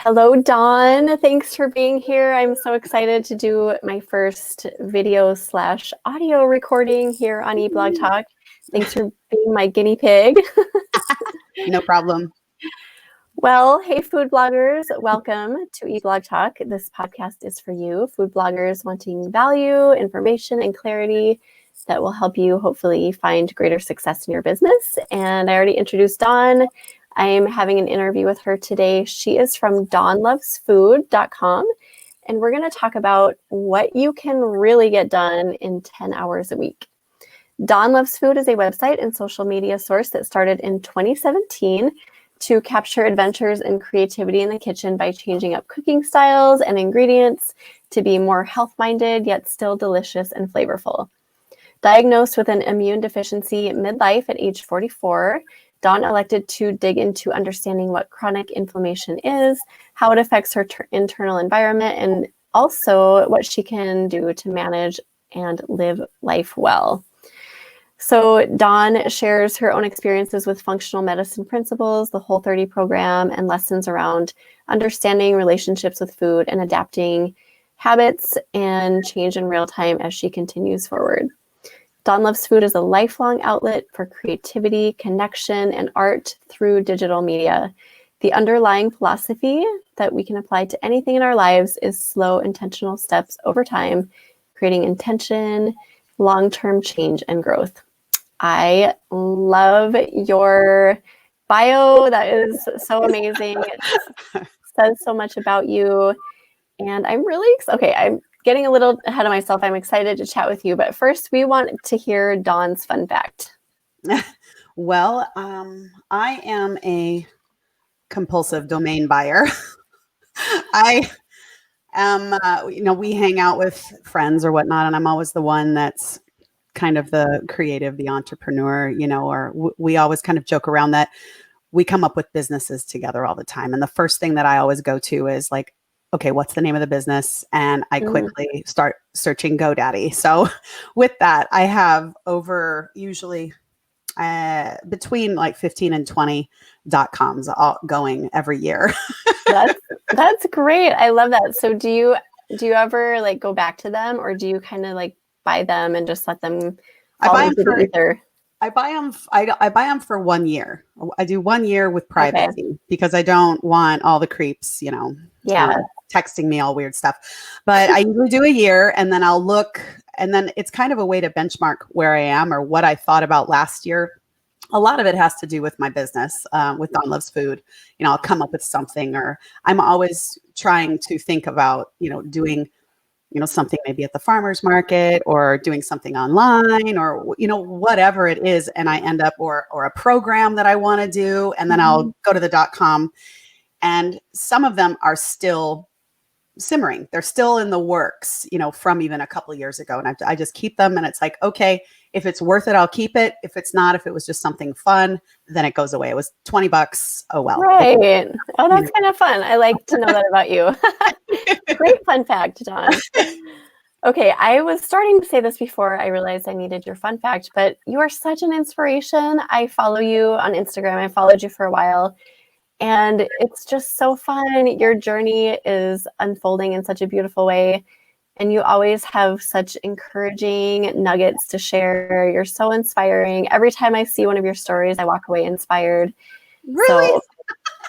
Hello, Dawn. Thanks for being here. I'm so excited to do my first video/audio recording here on eBlog Talk. Thanks for being my guinea pig. No problem. Well, hey, food bloggers, welcome to eBlog Talk. This podcast is for you, food bloggers wanting value, information, and clarity that will help you hopefully find greater success in your business. And I already introduced Dawn. I'm having an interview with her today. She is from dawnlovesfood.com, and we're going to talk about what you can really get done in 10 hours a week. Dawn Loves Food is a website and social media source that started in 2017 to capture adventures and creativity in the kitchen by changing up cooking styles and ingredients to be more health-minded, yet still delicious and flavorful. Diagnosed with an immune deficiency midlife at age 44, Dawn elected to dig into understanding what chronic inflammation is, how it affects her internal environment, and also what she can do to manage and live life well. So Dawn shares her own experiences with functional medicine principles, the Whole30 program, and lessons around understanding relationships with food and adapting habits and change in real time as she continues forward. Dawn Loves Food is a lifelong outlet for creativity, connection, and art through digital media. The underlying philosophy that we can apply to anything in our lives is slow, intentional steps over time, creating intention, long-term change, and growth. I love your bio. That is so amazing. It says so much about you. And I'm really excited. Okay, I'm getting a little ahead of myself. I'm excited to chat with you. But first, we want to hear Dawn's fun fact. Well, I am a compulsive domain buyer. I am, we hang out with friends or whatnot, and I'm always the one that's kind of the creative, the entrepreneur, or we always kind of joke around that we come up with businesses together all the time. And the first thing that I always go to is like, okay, what's the name of the business? And I quickly start searching GoDaddy. So with that, I have over usually between like 15 and 20 .coms going every year. That's great. I love that. So do you ever like go back to them, or do you kind of like buy them and just let them fall into the ether? I buy them for 1 year. I do 1 year with privacy because I don't want all the creeps, texting me all weird stuff. But I usually do a year, and then I'll look, and then it's kind of a way to benchmark where I am or what I thought about last year. A lot of it has to do with my business, with Dawn Loves Food. I'll come up with something, or I'm always trying to think about, doing something maybe at the farmer's market or doing something online or, whatever it is. And I end up, or a program that I want to do. And then I'll go to the .com, and some of them are still simmering. They're still in the works, from even a couple of years ago. And I just keep them. And it's like, okay, if it's worth it, I'll keep it. If it's not, if it was just something fun, then it goes away. It was $20. Oh, well. Right. Oh, that's kind of fun. I like to know that about you. Great fun fact, Dawn. Okay, I was starting to say this before I realized I needed your fun fact, but you are such an inspiration. I follow you on Instagram. I followed you for a while, and it's just so fun. Your journey is unfolding in such a beautiful way, and you always have such encouraging nuggets to share. You're so inspiring. Every time I see one of your stories, I walk away inspired. Really? So,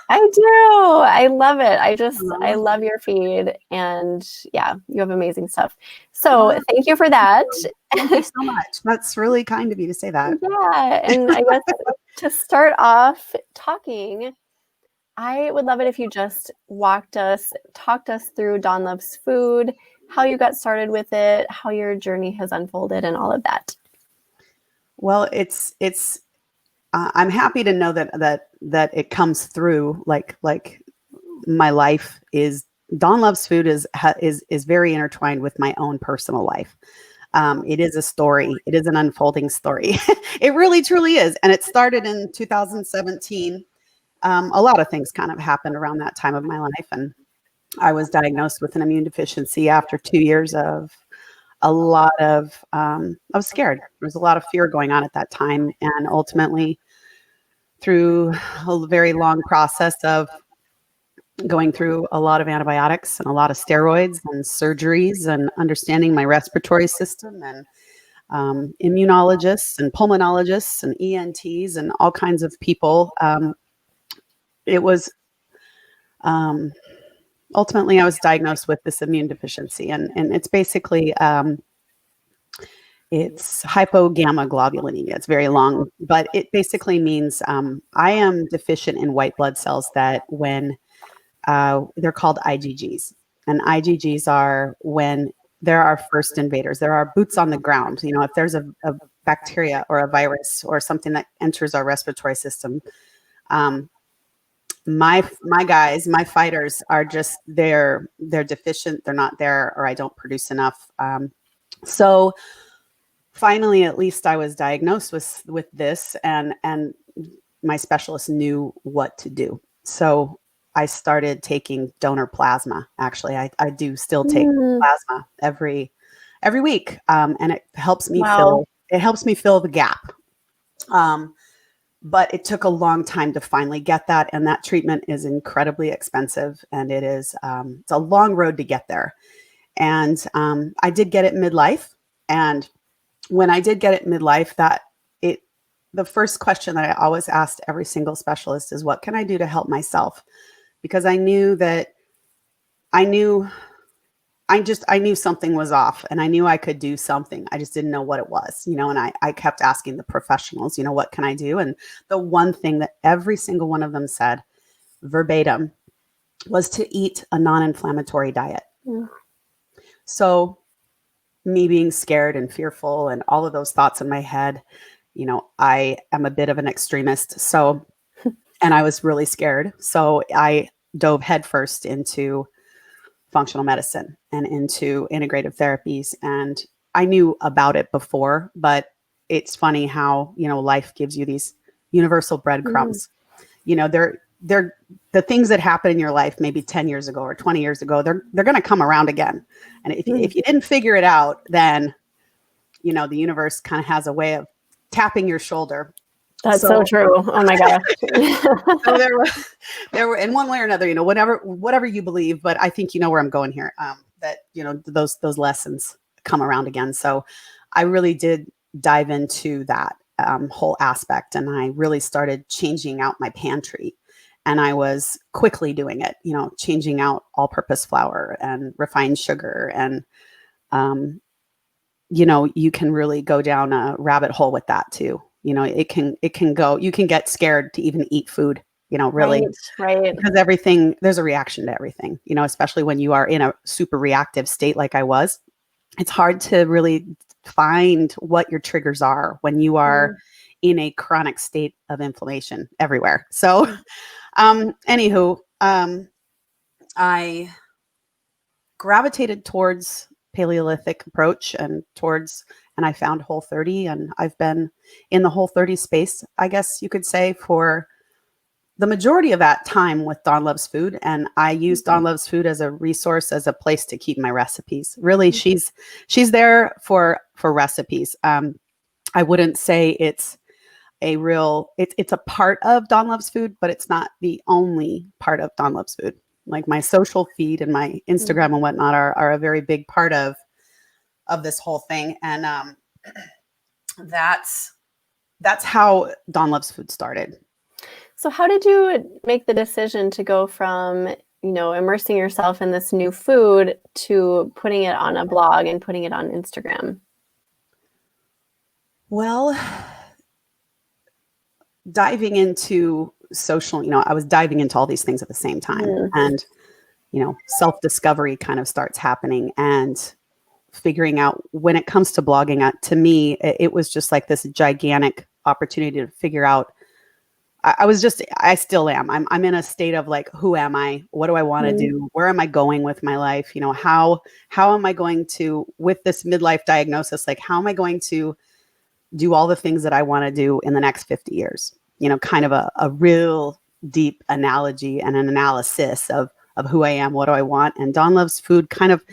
I do. I love it. I love your feed, and yeah, you have amazing stuff. So thank you for that. Thank you so much. That's really kind of you to say that. Yeah. And I guess to start off talking, I would love it if you just talked us through Dawn Loves Food, how you got started with it, how your journey has unfolded, and all of that. Well, I'm happy to know that it comes through like my life is Dawn Loves Food is very intertwined with my own personal life. It is a story. It is an unfolding story. It really, truly is. And it started in 2017. A lot of things kind of happened around that time of my life. And I was diagnosed with an immune deficiency after 2 years of a lot of, I was scared. There was a lot of fear going on at that time. And ultimately, through a very long process of going through a lot of antibiotics and a lot of steroids and surgeries and understanding my respiratory system and immunologists and pulmonologists and ENTs and all kinds of people. It was ultimately I was diagnosed with this immune deficiency, and it's basically it's hypogammaglobulinemia. It's very long, but it basically means I am deficient in white blood cells that when they're called IgGs. And IgGs are when there are first invaders. There are boots on the ground. You know, if there's a bacteria or a virus or something that enters our respiratory system, my guys, my fighters are just they're deficient. They're not there, or I don't produce enough. So finally, at least I was diagnosed with this, and my specialist knew what to do. So I started taking donor plasma. Actually, I do still take plasma every week, and it helps me fill the gap. But it took a long time to finally get that, and that treatment is incredibly expensive, and it is it's a long road to get there. And I did get it midlife, and when I did get it midlife, the first question that I always asked every single specialist is, what can I do to help myself? Because I knew something was off, and I knew I could do something. I just didn't know what it was, you know, and I kept asking the professionals, you know, what can I do? And the one thing that every single one of them said verbatim was to eat a non-inflammatory diet. Yeah. So me being scared and fearful and all of those thoughts in my head, you know, I am a bit of an extremist. So, and I was really scared. So I dove headfirst into functional medicine and into integrative therapies. And I knew about it before, but it's funny how, you know, life gives you these universal breadcrumbs. You know, they're the things that happen in your life maybe 10 years ago or 20 years ago, they're going to come around again. And if you didn't figure it out, then, you know, the universe kind of has a way of tapping your shoulder. That's so true. Oh my gosh. So there were in one way or another, you know, whatever you believe, but I think you know where I'm going here. That, you know, those lessons come around again. So I really did dive into that whole aspect, and I really started changing out my pantry. And I was quickly doing it, you know, changing out all-purpose flour and refined sugar. And, you know, you can really go down a rabbit hole with that too. You know, you can get scared to even eat food, you know, really. Right. Because there's a reaction to everything, you know, especially when you are in a super reactive state like I was. It's hard to really find what your triggers are when you are in a chronic state of inflammation everywhere. So, anywho, I gravitated towards Paleolithic approach and I found Whole30, and I've been in the Whole30 space, I guess you could say, for the majority of that time with Dawn Loves Food. And I use Dawn Loves Food as a resource, as a place to keep my recipes. Really, she's there for recipes. I wouldn't say it's it's a part of Dawn Loves Food, but it's not the only part of Dawn Loves Food. Like my social feed and my Instagram and whatnot are a very big part of this whole thing. And that's how Dawn Loves Food started. So how did you make the decision to go from, you know, immersing yourself in this new food to putting it on a blog and putting it on Instagram? Well, diving into social, you know, I was diving into all these things at the same time. And, you know, self-discovery kind of starts happening, and figuring out when it comes to blogging, to me, it was just like this gigantic opportunity to figure out. I still am. I'm in a state of like, who am I? What do I want to do? Where am I going with my life? You know, how am I going to, with this midlife diagnosis, like, how am I going to do all the things that I want to do in the next 50 years? You know, kind of a real deep analogy and an analysis of who I am, what do I want? And Dawn Loves Food kind of,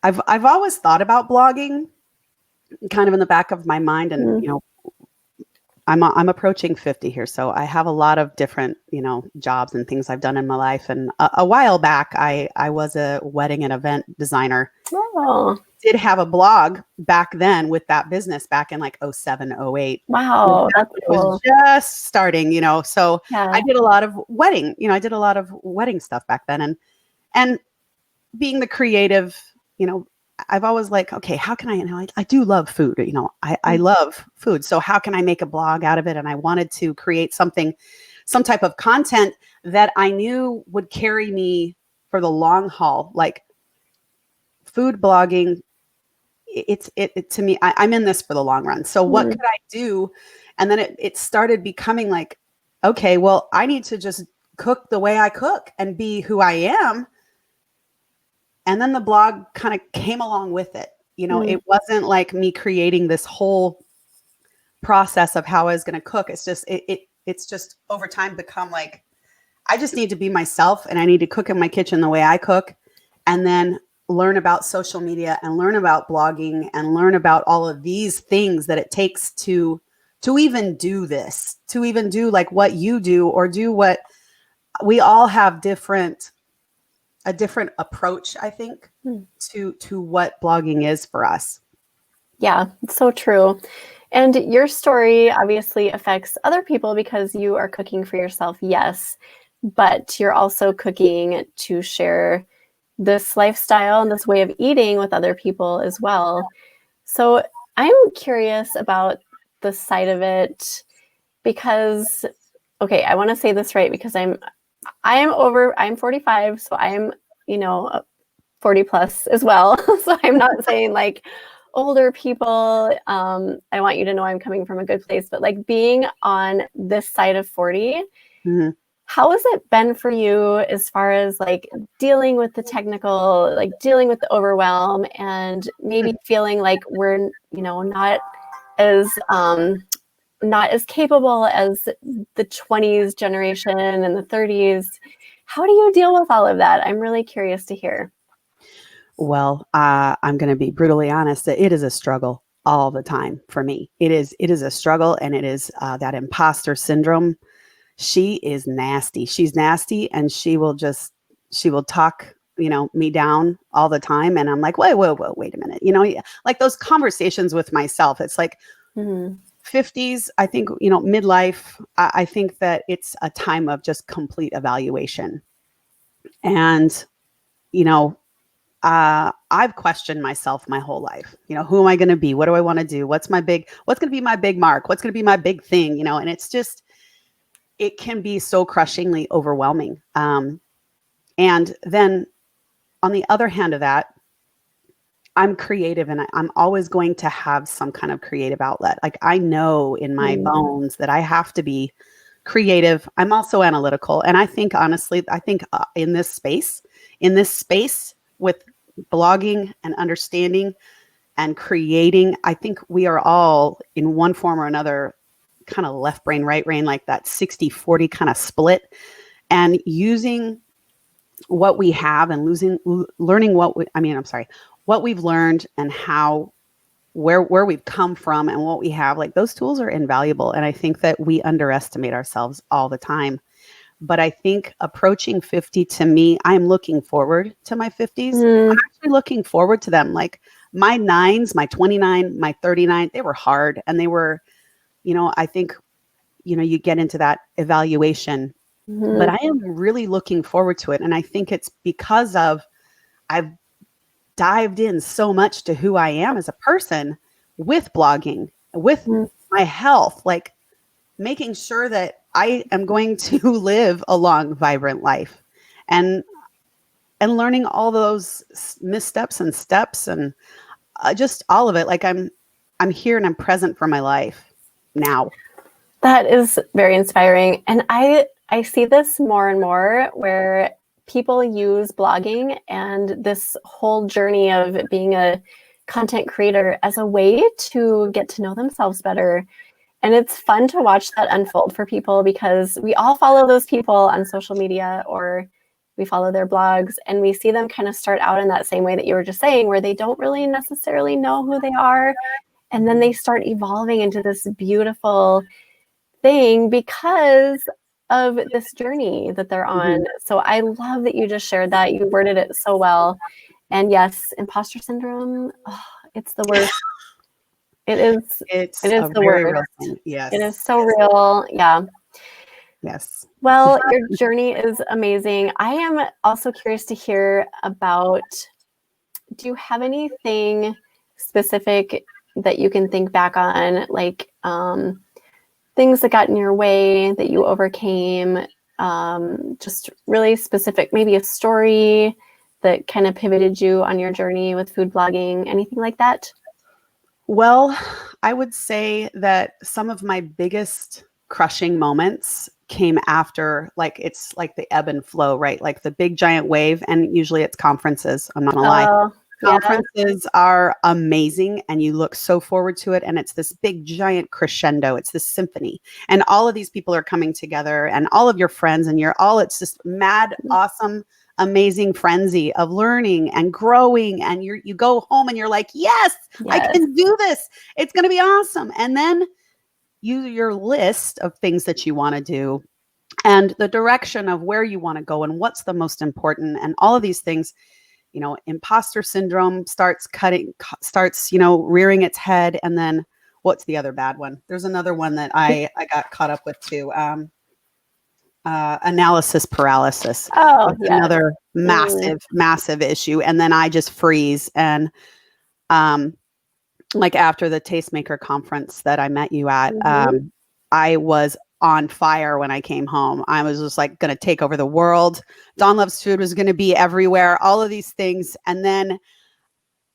I've always thought about blogging kind of in the back of my mind. And, you know, I'm approaching 50 here, so I have a lot of different, jobs and things I've done in my life. And a while back, I was a wedding and event designer. Oh, Did have a blog back then with that business back in like 07, 08. wow, that's It cool. was just starting, so Yeah. I did a lot of wedding stuff back then. And being the creative, I've always like, okay, how can I do love food, I love food. So how can I make a blog out of it? And I wanted to create some type of content that I knew would carry me for the long haul. Like food blogging, it to me, I'm in this for the long run. So what could I do? And then it started becoming like, okay, well, I need to just cook the way I cook and be who I am. And then the blog kind of came along with it. It wasn't like me creating this whole process of how I was going to cook. It's just, it's just over time become like, I just need to be myself and I need to cook in my kitchen the way I cook, and then learn about social media and learn about blogging and learn about all of these things that it takes to even do this, to even do like what you do, or do what we all have a different approach, I think, to what blogging is for us. Yeah, it's so true. And your story obviously affects other people because you are cooking for yourself, yes, but you're also cooking to share this lifestyle and this way of eating with other people as well. So I'm curious about the side of it because, okay, I want to say this right because I'm 45, so I'm, 40 plus as well. So I'm not saying like older people, I want you to know I'm coming from a good place, but like being on this side of 40, how has it been for you as far as like dealing with the technical, like dealing with the overwhelm, and maybe feeling like we're, not as capable as the 20s generation and the 30s. How do you deal with all of that? I'm really curious to hear. Well, I'm going to be brutally honest that it is a struggle all the time for me. It is a struggle, and it is that imposter syndrome. She is nasty. She's nasty, and she will talk, me down all the time. And I'm like, wait a minute. Like those conversations with myself, it's like 50s, I think, midlife, I think that it's a time of just complete evaluation. And, I've questioned myself my whole life. Who am I going to be? What do I want to do? What's going to be my big mark? What's going to be my big thing? And it's just, it can be so crushingly overwhelming. And then on the other hand of that, I'm creative, and I'm always going to have some kind of creative outlet. Like I know in my bones that I have to be creative. I'm also analytical. And I think, honestly, in this space with blogging and understanding and creating, I think we are all in one form or another kind of left brain, right brain, like that 60-40 kind of split, and using what we have and learning what we've learned and where we've come from and what we have. Like those tools are invaluable. And I think that we underestimate ourselves all the time. But I think approaching 50, to me, I'm looking forward to my 50s. I'm actually looking forward to them. Like my 9s, my 29, my 39, they were hard. And they were, I think, you get into that evaluation, but I am really looking forward to it. And I think it's because I've dived in so much to who I am as a person with blogging, with my health, like making sure that I am going to live a long, vibrant life, and learning all those missteps and steps and just all of it. Like I'm here and I'm present for my life now. That is very inspiring. And I see this more and more where people use blogging and this whole journey of being a content creator as a way to get to know themselves better. And it's fun to watch that unfold for people because we all follow those people on social media, or we follow their blogs, and we see them kind of start out in that same way that you were just saying, where they don't really necessarily know who they are. And then they start evolving into this beautiful thing because of this journey that they're on. So I love that you just shared that. You worded it so well. And yes, imposter syndrome, it's the worst. It is the very worst. real thing. Yes. It is so real. Yeah. Yes. Well, your journey is amazing. I am also curious to hear about, do you have anything specific that you can think back on, like things that got in your way that you overcame, just really specific, maybe a story that kind of pivoted you on your journey with food blogging, anything like that? Well, I would say that some of my biggest crushing moments came after, like, it's like the ebb and flow, right? Like the big giant wave. And usually it's conferences. I'm not gonna lie. Yeah. Conferences are amazing and you look so forward to it. And it's this big giant crescendo. It's this symphony. And all of these people are coming together and all of your friends and it's just mad, awesome, amazing frenzy of learning and growing. And you go home and you're like, yes, I can do this. It's going to be awesome. And then your list of things that you want to do and the direction of where you want to go and what's the most important and all of these things, imposter syndrome starts rearing its head. And then what's the other bad one? There's another one that I got caught up with too. Analysis paralysis. Another massive issue. And then I just freeze. And like after the Tastemaker conference that I met you at, I was on fire when I came home. I was just like going to take over the world. Dawn Loves Food was going to be everywhere, all of these things. And then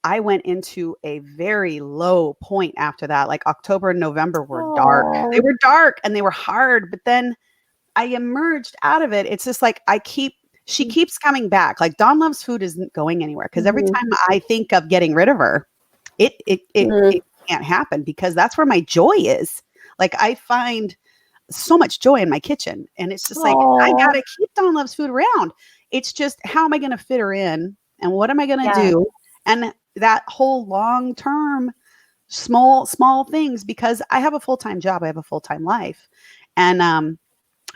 I went into a very low point after that. Like October and November were dark. They were dark and they were hard, but then I emerged out of it. It's just like she keeps coming back. Like Dawn Loves Food isn't going anywhere because every time I think of getting rid of her, it can't happen because that's where my joy is. Like I find so much joy in my kitchen and it's just like, I gotta keep Dawn Loves Food around. It's just, how am I going to fit her in and what am I going to do? And that whole long-term small things, because I have a full-time job. I have a full-time life and,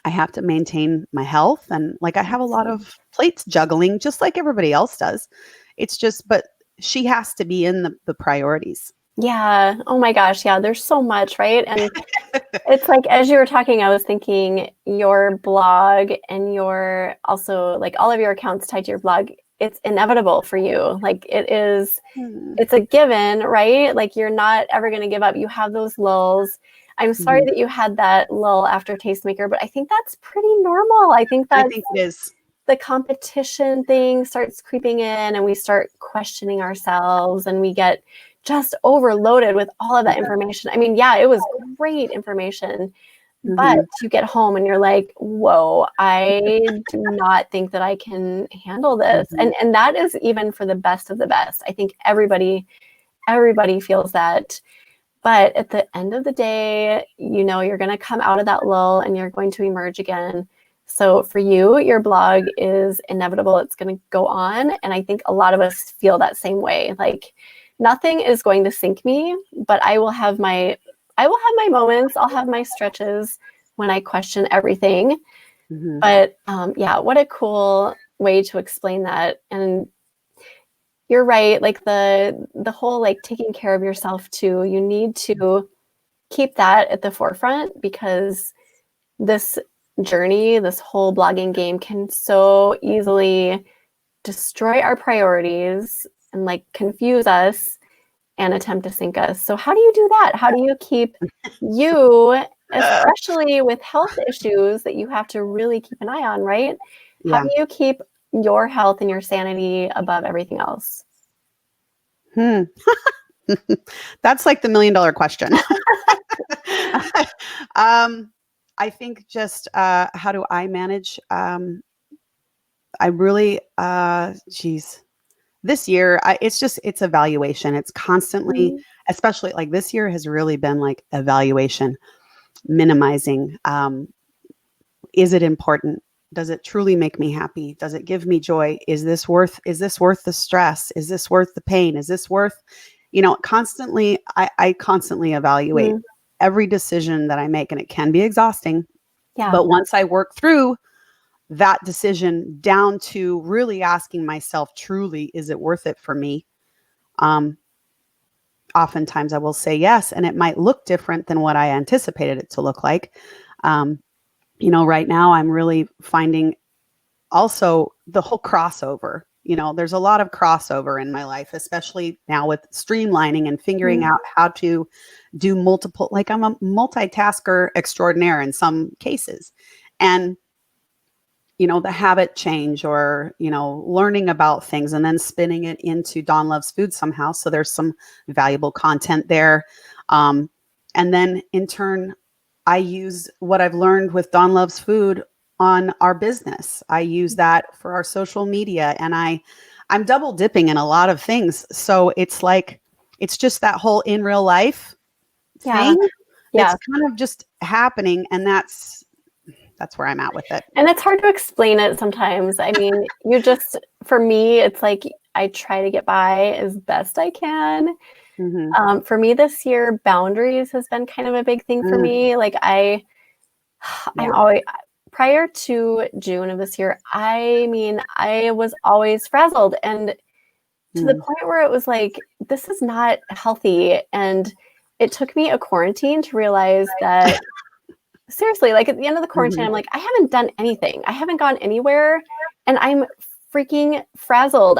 I have to maintain my health and like I have a lot of plates juggling just like everybody else does. It's just, but she has to be in the priorities. Yeah. Oh my gosh. Yeah. There's so much, right? And it's like, as you were talking, I was thinking your blog and your also like all of your accounts tied to your blog, it's inevitable for you. Like it is, it's a given, right? Like you're not ever going to give up. You have those lulls. I'm sorry that you had that lull after Tastemaker, but I think that's pretty normal. I think it is. The competition thing starts creeping in and we start questioning ourselves and we get just overloaded with all of that information. I mean, yeah, it was great information, but you get home and you're like, whoa, I do not think that I can handle this. And that is even for the best of the best. I think everybody feels that. But at the end of the day, you're going to come out of that lull and you're going to emerge again. So for you, your blog is inevitable. It's going to go on. And I think a lot of us feel that same way. Like nothing is going to sink me, but I will have my moments. I'll have my stretches when I question everything. But what a cool way to explain that. And you're right. Like the whole like taking care of yourself too. You need to keep that at the forefront because this journey, this whole blogging game can so easily destroy our priorities and like confuse us and attempt to sink us. So how do you do that? How do you keep you, especially with health issues that you have to really keep an eye on, right? Yeah. How do you keep your health and your sanity above everything else? That's like the $1 million question. I think just how do I manage? I really, this year, it's evaluation. It's constantly, especially like this year has really been like evaluation, minimizing. Is it important? Does it truly make me happy? Does it give me joy? Is this worth the stress? Is this worth the pain? Is this worth, constantly, I constantly evaluate. every decision that I make, and it can be exhausting. Yeah. But once I work through that decision down to really asking myself, truly, is it worth it for me? Oftentimes I will say yes, and it might look different than what I anticipated it to look like. Right now I'm really finding also the whole crossover. There's a lot of crossover in my life, especially now with streamlining and figuring out how to do multiple, like I'm a multitasker extraordinaire in some cases. And the habit change or, learning about things and then spinning it into Dawn Loves Food somehow. So there's some valuable content there. And then in turn, I use what I've learned with Dawn Loves Food on our business. I use that for our social media, and I'm double dipping in a lot of things. So it's like, it's just that whole in real life thing. It's kind of just happening. And that's where I'm at with it. And it's hard to explain it sometimes. I mean, for me, it's like I try to get by as best I can. Mm-hmm. For me this year, boundaries has been kind of a big thing for me. Like I'm always, prior to June of this year, I was always frazzled, and to the point where it was like, this is not healthy. And it took me a quarantine to realize that seriously, like at the end of the quarantine, I'm like, I haven't done anything. I haven't gone anywhere, and I'm freaking frazzled.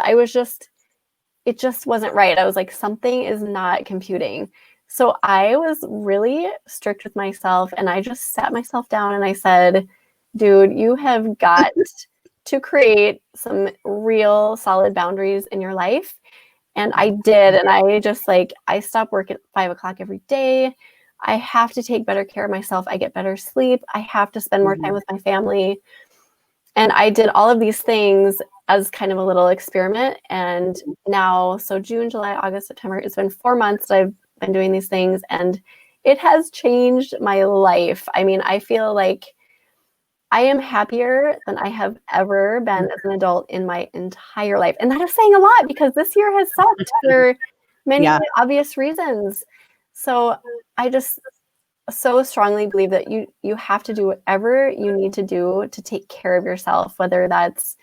It just wasn't right. I was like, something is not computing. So I was really strict with myself, and I just sat myself down and I said, dude, you have got to create some real solid boundaries in your life. And I did. And I stopped work at 5 o'clock every day. I have to take better care of myself. I get better sleep. I have to spend more time with my family. And I did all of these things as kind of a little experiment. And now, so June, July, August, September, it's been 4 months that I've been doing these things, and it has changed my life. I mean, I feel like I am happier than I have ever been as an adult in my entire life. And that is saying a lot, because this year has sucked for many obvious reasons. So I just so strongly believe that you have to do whatever you need to do to take care of yourself, whether that's,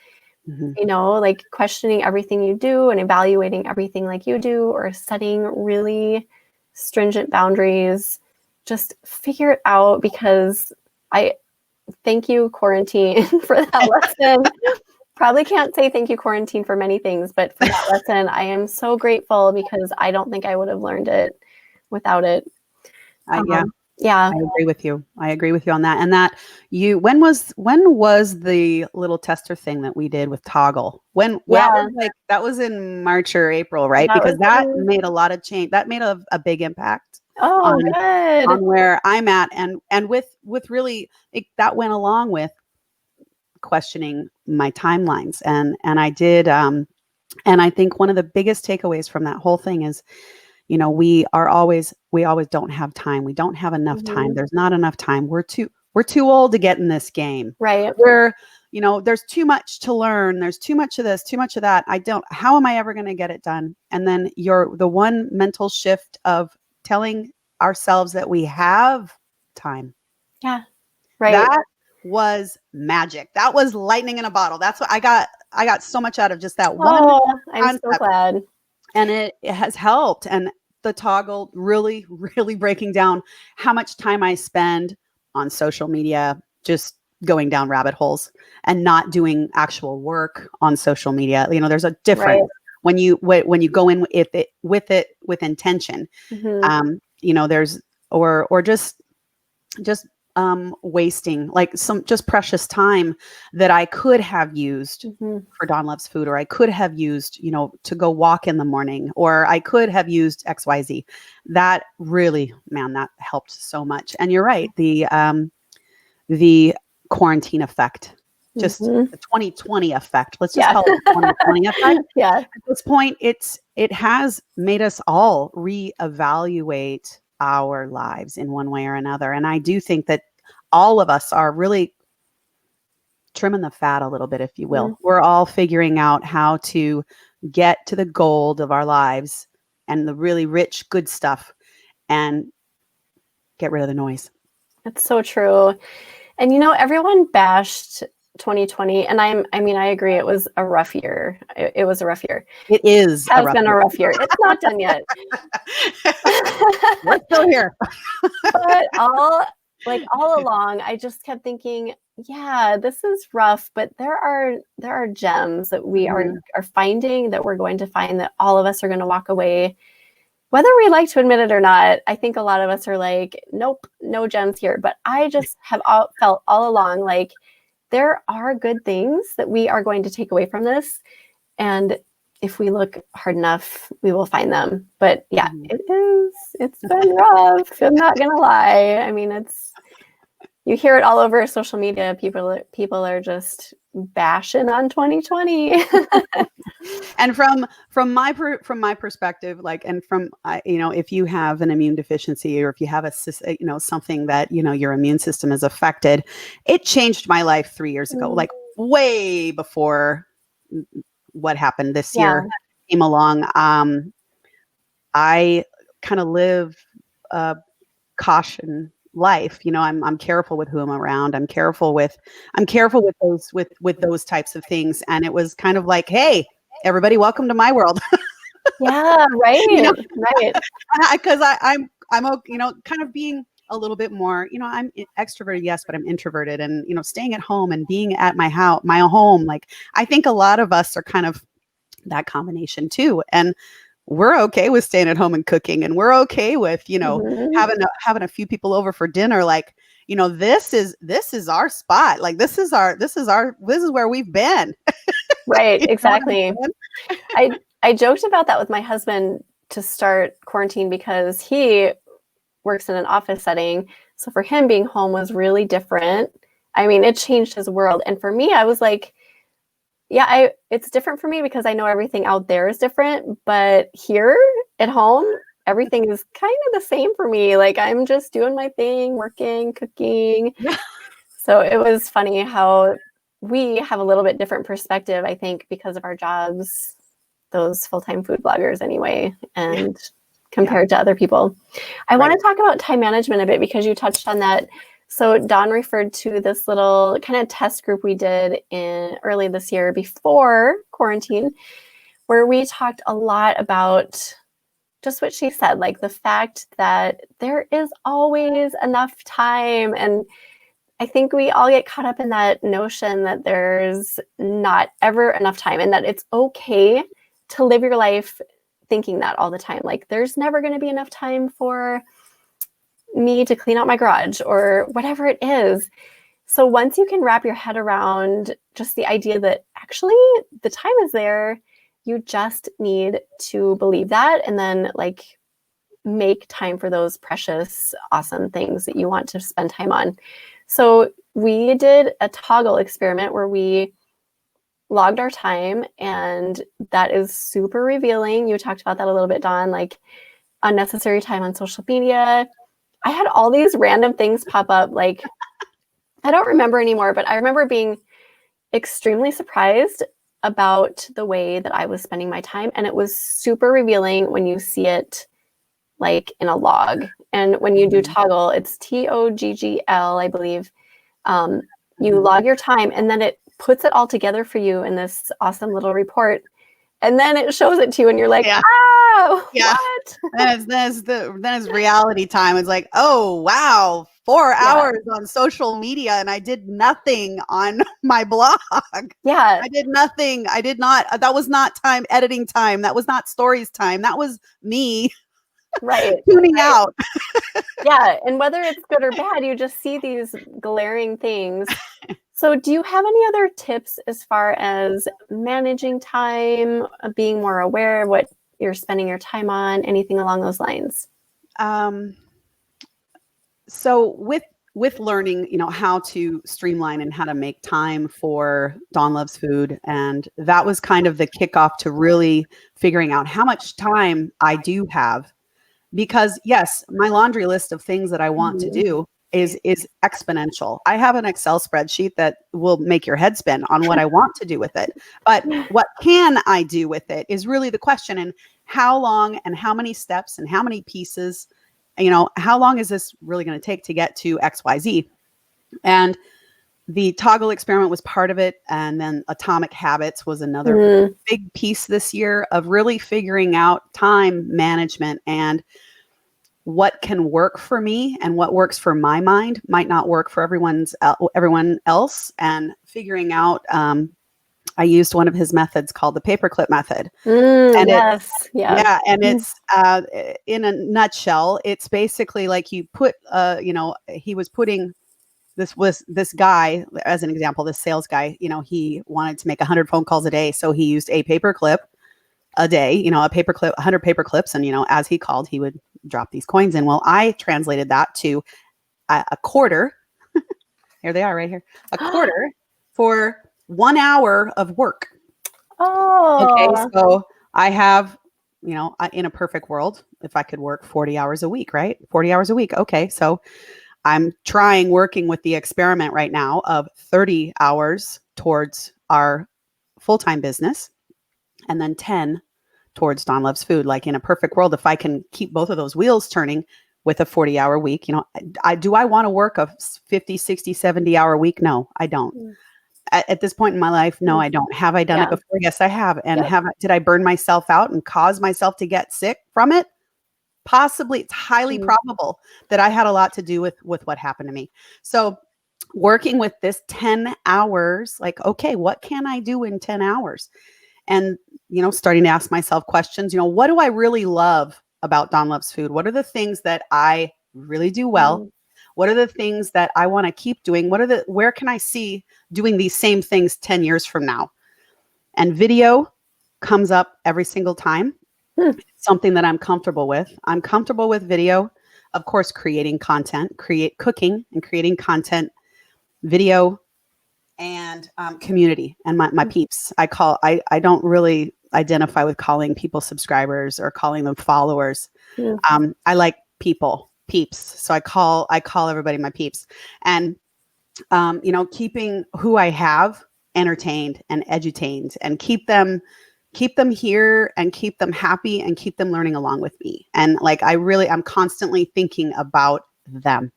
like questioning everything you do and evaluating everything like you do, or setting really stringent boundaries. Just figure it out, because I thank you, quarantine, for that lesson. Probably can't say thank you, quarantine, for many things, but for that lesson, I am so grateful, because I don't think I would have learned it without it. I agree with you. I agree with you on that. And that when was the little tester thing that we did with Toggle? That was in March or April, right? Because that made a lot of change. That made a big impact on where I'm at. And with really, that went along with questioning my timelines. And I did, and I think one of the biggest takeaways from that whole thing is, we always don't have time. We don't have enough time. There's not enough time. We're too old to get in this game. Right. There's too much to learn. There's too much of this, too much of that. How am I ever going to get it done? And then the one mental shift of telling ourselves that we have time. Yeah. Right. That was magic. That was lightning in a bottle. That's what I got so much out of just that one. Oh, I'm so glad. And it has helped. And the Toggle really, really breaking down how much time I spend on social media, just going down rabbit holes and not doing actual work on social media. There's a difference when you go in with intention. There's or just wasting like some just precious time that I could have used for Dawn Loves Food, or I could have used, to go walk in the morning, or I could have used XYZ. That really, man, that helped so much. And you're right. The quarantine effect, just the 2020 effect. Let's just call it the 2020 effect. Yeah. At this point, it has made us all reevaluate our lives in one way or another. And I do think that all of us are really trimming the fat a little bit, if you will. We're all figuring out how to get to the gold of our lives and the really rich, good stuff. And get rid of the noise. That's so true. And everyone bashed 2020, and I mean, I agree. It was a rough year. It was a rough year. It is. Has been a rough year. It's not done yet. We're still here. But all along, I just kept thinking, yeah, this is rough, but there are gems that we are finding, that we're going to find, that all of us are going to walk away, whether we like to admit it or not. I think a lot of us are like, nope, no gems here. But I just have felt all along like there are good things that we are going to take away from this. And if we look hard enough, we will find them. But yeah, it's been rough. I'm not going to lie. I mean, you hear it all over social media. People are just bashing on 2020. And from my perspective, like, and from if you have an immune deficiency, or if you have something that your immune system is affected, it changed my life 3 years ago, like way before what happened this year came along. I kind of live caution life. I'm careful with who I'm around. I'm careful with those types of things. And it was kind of like, hey, everybody, welcome to my world. Yeah, right. Right. Because I'm kind of being a little bit more, I'm extroverted, yes, but I'm introverted, and staying at home and being at my home. Like, I think a lot of us are kind of that combination too. And we're okay with staying at home and cooking, and we're okay with, having a few people over for dinner. Like, this is our spot. Like, this is where we've been. Right. Exactly. I joked about that with my husband to start quarantine, because he works in an office setting. So for him, being home was really different. I mean, it changed his world. And for me, I was like, yeah, it's different for me because I know everything out there is different, but here at home, everything is kind of the same for me. Like, I'm just doing my thing, working, cooking. So it was funny how we have a little bit different perspective, I think, because of our jobs, those full-time food bloggers anyway, and compared to other people. I want to talk about time management a bit, because you touched on that. So Dawn referred to this little kind of test group we did early this year before quarantine, where we talked a lot about just what she said, like the fact that there is always enough time. And I think we all get caught up in that notion that there's not ever enough time, and that it's okay to live your life thinking that all the time. Like, there's never going to be enough time for me to clean out my garage or whatever it is. So once you can wrap your head around just the idea that actually the time is there, you just need to believe that, and then like make time for those precious, awesome things that you want to spend time on. So we did a toggle experiment where we logged our time, and that is super revealing. You talked about that a little bit, Dawn, like unnecessary time on social media. I had all these random things pop up. Like, I don't remember anymore, but I remember being extremely surprised about the way that I was spending my time. And it was super revealing when you see it like in a log. And when you do toggle, it's TOGGL, I believe. You log your time, and then it puts it all together for you in this awesome little report. And then it shows it to you, and you're like, what? Then it's reality time. It's like, oh, wow, 4 hours on social media, and I did nothing on my blog. Yeah. I did nothing. That was not time, editing time. That was not stories time. That was me tuning out. Yeah. And whether it's good or bad, you just see these glaring things. So do you have any other tips as far as managing time, being more aware of what you're spending your time on, anything along those lines? So with learning, how to streamline and how to make time for Dawn Loves Food, and that was kind of the kickoff to really figuring out how much time I do have, because yes, my laundry list of things that I want to do is exponential. I have an Excel spreadsheet that will make your head spin on what I want to do with it. But what can I do with it is really the question, and how long and how many steps and how many pieces how long is this really going to take to get to XYZ? And the toggle experiment was part of it. And then atomic habits was another big piece this year of really figuring out time management and what can work for me and what works for my mind might not work for everyone else. And figuring out, I used one of his methods called the paperclip method. And it's in a nutshell, it's basically like you put, he was putting this guy, as an example, this sales guy, he wanted to make 100 phone calls a day. So he used a paperclip a day, a paperclip, 100 paper clips. And, as he called, he would drop these coins in. Well, I translated that to a quarter. Here they are right here. A quarter for 1 hour of work. Oh, okay. So I have, in a perfect world, if I could work 40 hours a week, right? 40 hours a week. Okay. So I'm working with the experiment right now of 30 hours towards our full-time business and then 10 towards Dawn Loves Food. Like in a perfect world, if I can keep both of those wheels turning with a 40-hour week, do I want to work a 50, 60, 70-hour week? No, I don't. At this point in my life, no, I don't. Have I done it before? Yes, I have. And did I burn myself out and cause myself to get sick from it? Possibly. It's highly probable that I had a lot to do with what happened to me. So working with this 10 hours, like, okay, what can I do in 10 hours? And, starting to ask myself questions, what do I really love about Dawn Loves Food? What are the things that I really do well? What are the things that I want to keep doing? Where can I see doing these same things 10 years from now? And video comes up every single time. Something that I'm comfortable with. I'm comfortable with video, of course, creating content, cooking and creating content, video, and community and my peeps. I don't really identify with calling people subscribers or calling them followers. I like peeps. So I call everybody my peeps. And keeping who I have entertained and edutained and keep them here and keep them happy and keep them learning along with me. And like, I'm constantly thinking about them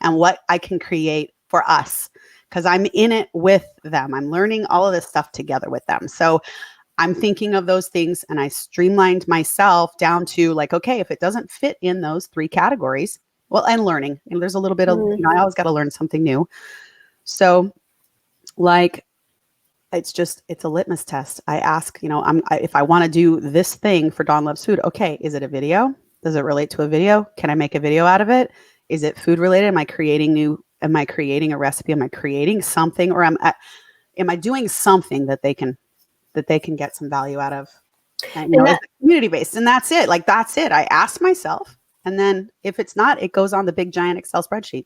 and what I can create for us because I'm in it with them. I'm learning all of this stuff together with them. So I'm thinking of those things and I streamlined myself down to like, okay, if it doesn't fit in those 3 categories, well, and learning, and there's a little bit of, I always got to learn something new. So like, it's a litmus test. I ask, if I want to do this thing for Dawn Loves Food, okay, is it a video? Does it relate to a video? Can I make a video out of it? Is it food related? Am I creating a recipe? Am I creating something, or am I doing something that they can get some value out of? And, it's community based, and that's it. Like, that's it. I ask myself, and then if it's not, it goes on the big giant Excel spreadsheet.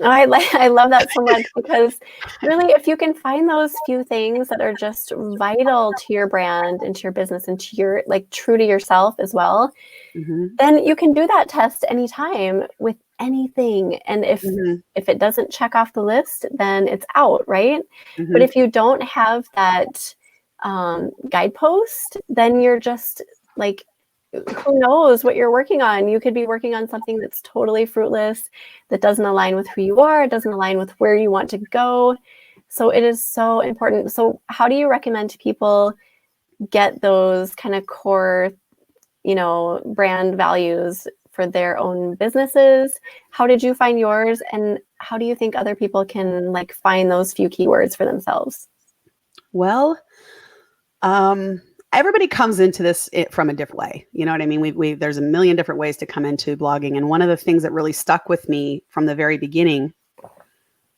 Oh, I love that so much because really, if you can find those few things that are just vital to your brand and to your business and to your, like, true to yourself as well, then you can do that test anytime with anything. And if it doesn't check off the list, then it's out, right? But if you don't have that guidepost, then you're just like, who knows what you're working on? You could be working on something that's totally fruitless, that doesn't align with who you are, it doesn't align with where you want to go. So it is so important. So how do you recommend to people get those kind of core, brand values for their own businesses? How did you find yours? And how do you think other people can like find those few keywords for themselves? Well, everybody comes into this from a different way. You know what I mean? There's a million different ways to come into blogging. And one of the things that really stuck with me from the very beginning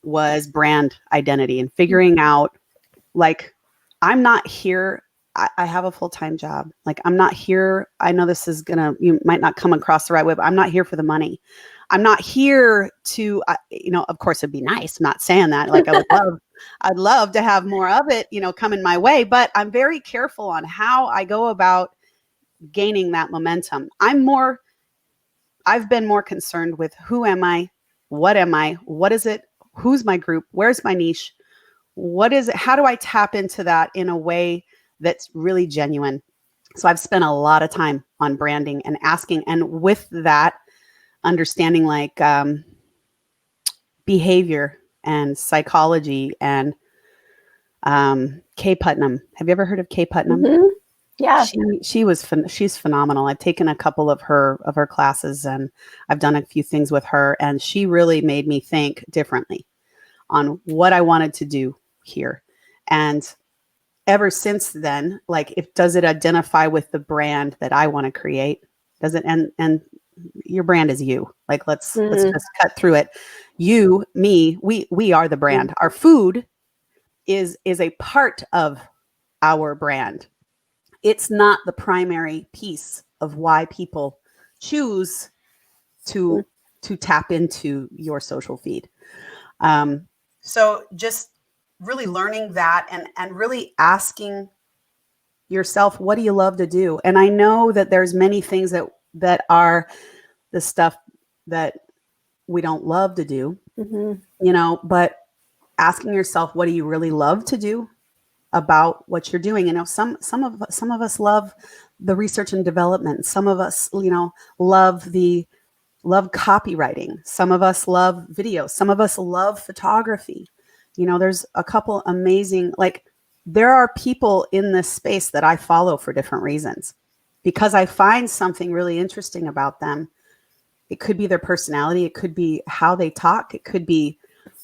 was brand identity and figuring out, like, I'm not here. I have a full-time job. Like, I'm not here. I know this is you might not come across the right way, but I'm not here for the money. I'm not here to, of course it'd be nice. I'm not saying that. Like, I'd love to have more of it, coming my way, but I'm very careful on how I go about gaining that momentum. I've been more concerned with who am I? What am I? What is it? Who's my group? Where's my niche? What is it? How do I tap into that in a way that's really genuine? So I've spent a lot of time on branding and asking, and with that, understanding like behavior and psychology and Kay Putnam. Have you ever heard of Kay Putnam? Mm-hmm. Yeah. She's phenomenal. I've taken a couple of her classes, and I've done a few things with her, and she really made me think differently on what I wanted to do here. And ever since then, like, does it identify with the brand that I want to create? Does it? And your brand is you. Like, let's just cut through it. You, me, we are the brand. Our food is a part of our brand. It's not the primary piece of why people choose to tap into your social feed. So just really learning that and really asking yourself, what do you love to do? And I know that there's many things that are the stuff that we don't love to do, but asking yourself, what do you really love to do about what you're doing? Some of us love the research and development. Some of us, love copywriting. Some of us love video. Some of us love photography. There's a couple amazing, there are people in this space that I follow for different reasons because I find something really interesting about them. It could be their personality. It could be how they talk. It could be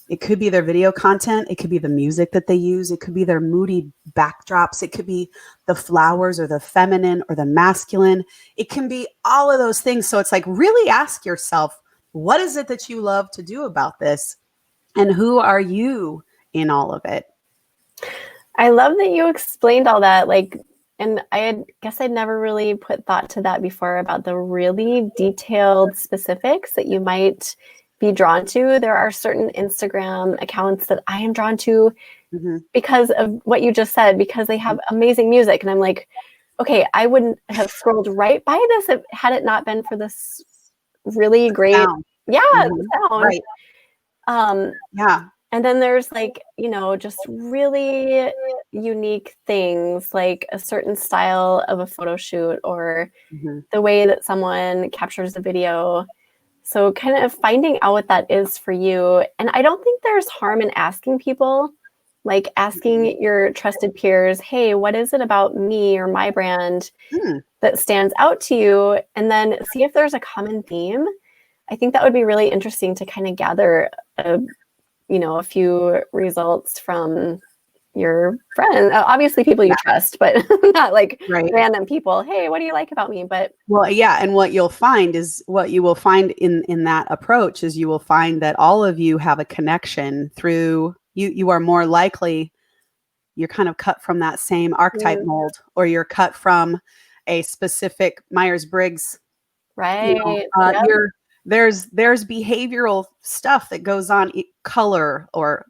their video content. It could be the music that they use. It could be their moody backdrops. It could be the flowers or the feminine or the masculine. It can be all of those things. So it's like, really ask yourself, what is it that you love to do about this? And who are you in all of it? I love that you explained all that. And guess I'd never really put thought to that before about the really detailed specifics that you might be drawn to. There are certain Instagram accounts that I am drawn to because of what you just said, because they have amazing music. And I'm like, okay, I wouldn't have scrolled right by this had it not been for this really great sound. Right. And then there's just really unique things, like a certain style of a photo shoot or the way that someone captures the video. So kind of finding out what that is for you. And I don't think there's harm in asking people, like asking your trusted peers, hey, what is it about me or my brand that stands out to you? And then see if there's a common theme. I think that would be really interesting to kind of gather a few results from your friends, obviously people you trust, but not random people. Hey, what do you like about me? But and what you will find in that approach is you will find that all of you have a connection through you are more likely, you're kind of cut from that same archetype mold, or you're cut from a specific Myers-Briggs, right? There's behavioral stuff that goes on, color, or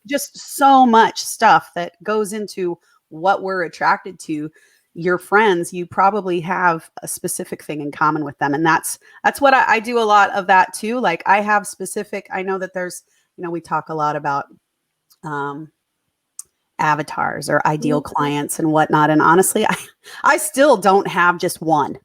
just so much stuff that goes into what we're attracted to. Your friends, you probably have a specific thing in common with them. And that's what I do a lot of that too. Like I have specific, I know that there's, we talk a lot about avatars or ideal clients and whatnot. And honestly, I still don't have just one.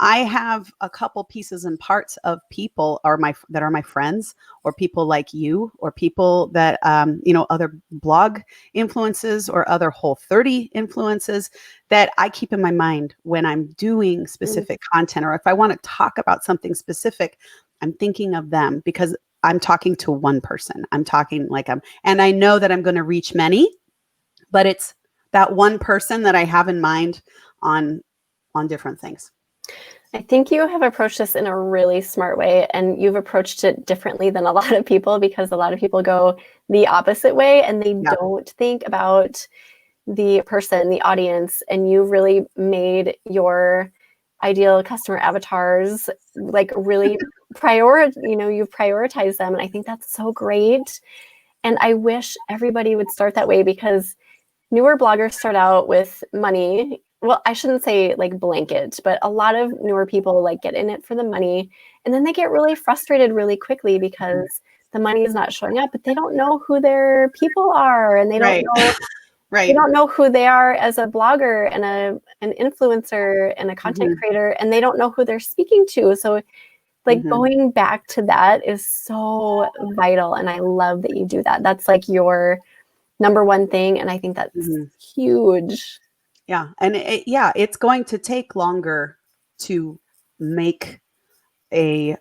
I have a couple pieces and parts of people that are my friends, or people like you, or people that, other blog influences or other Whole30 influences that I keep in my mind when I'm doing specific content, or if I want to talk about something specific, I'm thinking of them because I'm talking to one person. I'm talking and I know that I'm going to reach many, but it's that one person that I have in mind on different things. I think you have approached this in a really smart way, and you've approached it differently than a lot of people, because a lot of people go the opposite way and they don't think about the person, the audience, and you really made your ideal customer avatars really you've prioritized them. And I think that's so great. And I wish everybody would start that way, because newer bloggers start out with money. Well, I shouldn't say blanket, but a lot of newer people get in it for the money, and then they get really frustrated really quickly because the money is not showing up, but they don't know who their people are, and they don't know they don't know who they are as a blogger and an influencer and a content creator, and they don't know who they're speaking to. So like going back to that is so vital. And I love that you do that. That's like your number one thing. And I think that's huge. Yeah. And it's going to take longer to make to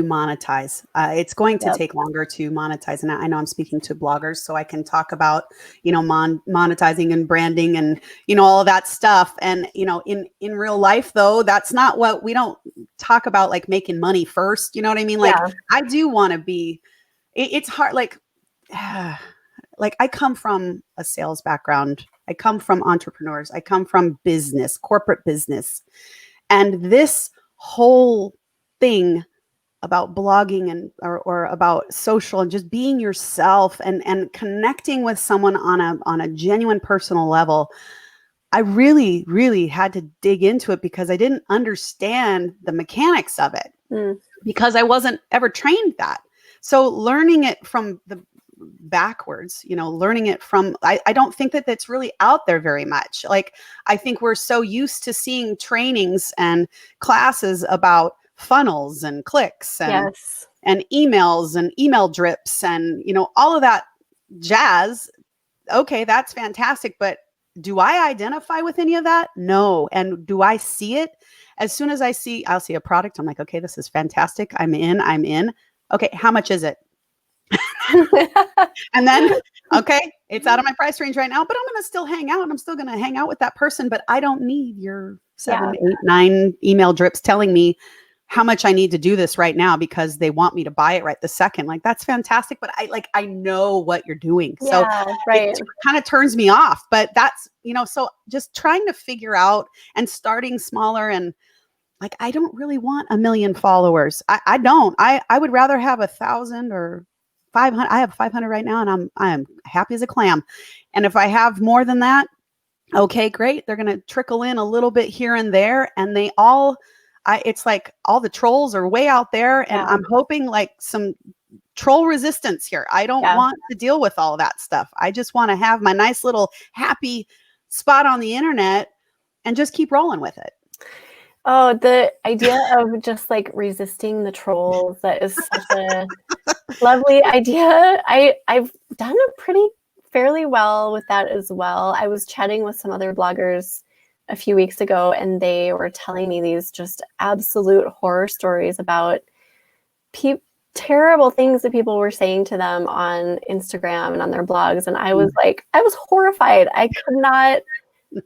monetize. It's going to take longer to monetize. And I know I'm speaking to bloggers, so I can talk about, monetizing and branding and, all of that stuff. And, in real life, though, that's not what we don't talk about, like making money first. You know what I mean? Like, I do want to be, it's hard. Like I come from a sales background. I come from entrepreneurs. I come from business, corporate business. And this whole thing about blogging and or about social and just being yourself and connecting with someone on a genuine personal level, I really, really had to dig into it because I didn't understand the mechanics of it because I wasn't ever trained that. So learning it from the backwards, learning it from, I don't think that that's really out there very much. Like, I think we're so used to seeing trainings and classes about funnels and clicks and emails and email drips and, all of that jazz. Okay, that's fantastic. But do I identify with any of that? No. And do I see it? As soon as I'll see a product, I'm like, okay, this is fantastic. I'm in. Okay, how much is it? And then, okay, it's out of my price range right now, but I'm going to still hang out and I'm still going to hang out with that person. But I don't need your 7, 8, 9 email drips telling me how much I need to do this right now because they want me to buy it right the second. Like, that's fantastic. But I know what you're doing. So it kind of turns me off, but that's, so just trying to figure out and starting smaller and like, I don't really want 1 million followers. I don't, I would rather have 1,000 or 500. I have 500 right now and I am happy as a clam. And if I have more than that, okay, great. They're going to trickle in a little bit here and there. And they all, it's like all the trolls are way out there and I'm hoping like some troll resistance here. I don't want to deal with all that stuff. I just want to have my nice little happy spot on the internet and just keep rolling with it. Oh, the idea of just like resisting the trolls, that is such a lovely idea. I've done fairly well with that as well. I was chatting with some other bloggers a few weeks ago and they were telling me these just absolute horror stories about terrible things that people were saying to them on Instagram and on their blogs. And I was horrified. I could not.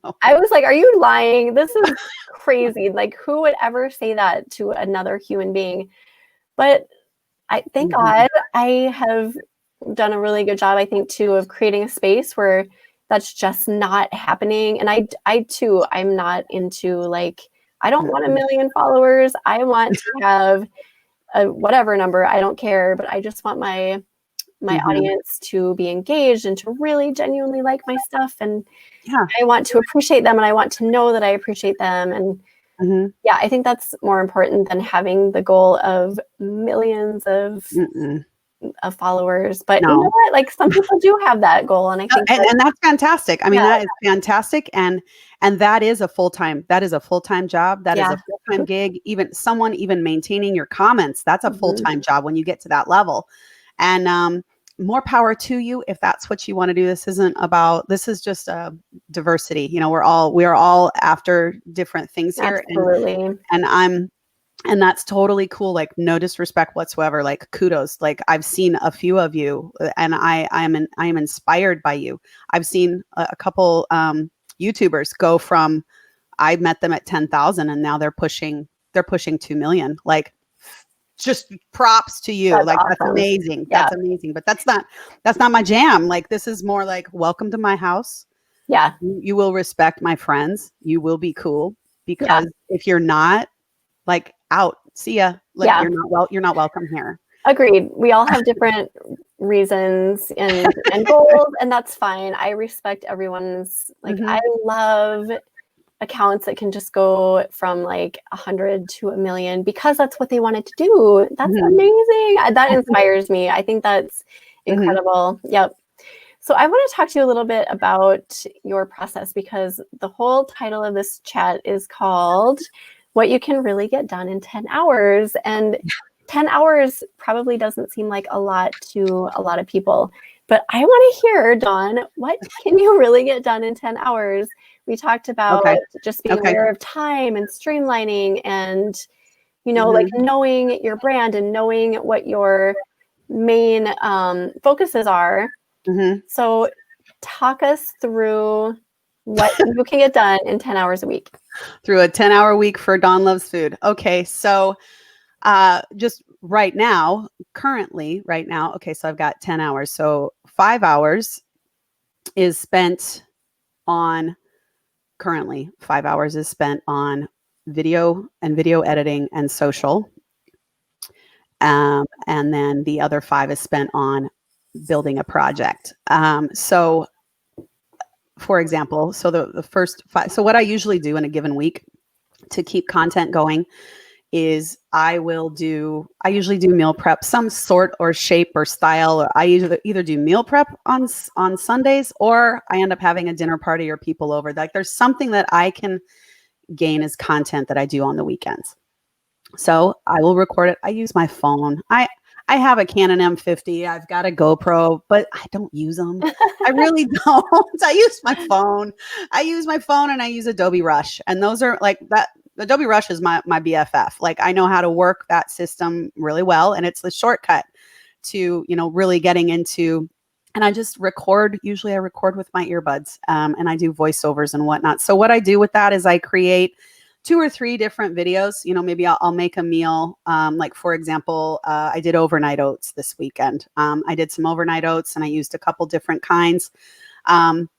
No. I was like, are you lying? This is crazy. Like, who would ever say that to another human being? But I thank God I have done a really good job, I think, too, of creating a space where that's just not happening. And I too, I'm not into like, I don't want 1 million followers. I want to have a whatever number. I don't care, but I just want my audience to be engaged and to really genuinely like my stuff. And I want to appreciate them and I want to know that I appreciate them. And I think that's more important than having the goal of millions of followers. But you know what? Like, some people do have that goal. And I think and that's fantastic. I mean, that is fantastic. And that is a full-time job. That is a full-time gig. Someone maintaining your comments, that's a full-time job when you get to that level. And more power to you if that's what you want to do. This is just a diversity. We are all after different things here. Absolutely. And that's totally cool. Like, no disrespect whatsoever. Like, kudos. Like, I've seen a few of you and I am inspired by you. I've seen a couple YouTubers go from, I met them at 10,000 and now they're pushing 2 million. Like, just props to you. That's awesome. That's amazing. That's amazing. But that's not my jam. Like, this is more like, welcome to my house. Yeah. You will respect my friends. You will be cool, because if you're not, like, out, see ya. Like, you're not welcome here. Agreed. We all have different reasons and goals, and that's fine. I respect everyone's, like, I love accounts that can just go from like 100 to 1 million because that's what they wanted to do. That's amazing. That inspires me. I think that's incredible. Yep. So I want to talk to you a little bit about your process, because the whole title of this chat is called what you can really get done in 10 hours. And 10 hours probably doesn't seem like a lot to a lot of people. But I want to hear, Dawn, what can you really get done in 10 hours? We talked about just being aware of time and streamlining and, you know, like knowing your brand and knowing what your main focuses are. So talk us through what you can get done in 10 hours a week. Through a 10-hour week for Dawn Loves Food. Okay, so just right now, okay, so I've got 10 hours. So 5 hours is spent on, currently 5 hours is spent on video and video editing and social. And then the other 5 is spent on building a project. So for example, so the first 5, so what I usually do in a given week to keep content going is I usually do meal prep, some sort or shape or style. Or I either do meal prep on Sundays, or I end up having a dinner party or people over. Like there's something that I can gain as content that I do on the weekends. So I will record it. I use my phone. I have a Canon M50. I've got a GoPro, but I don't use them. I really don't. I use my phone. And I use Adobe Rush. And those are like that. Adobe Rush is my BFF. Like I know how to work that system really well. And it's the shortcut to, you know, really getting into, and I just record. Usually I record with my earbuds and I do voiceovers and whatnot. So what I do with that is I create 2 or 3 different videos. You know, maybe I'll make a meal. Like for example, I did overnight oats this weekend. I did some overnight oats and I used a couple different kinds. And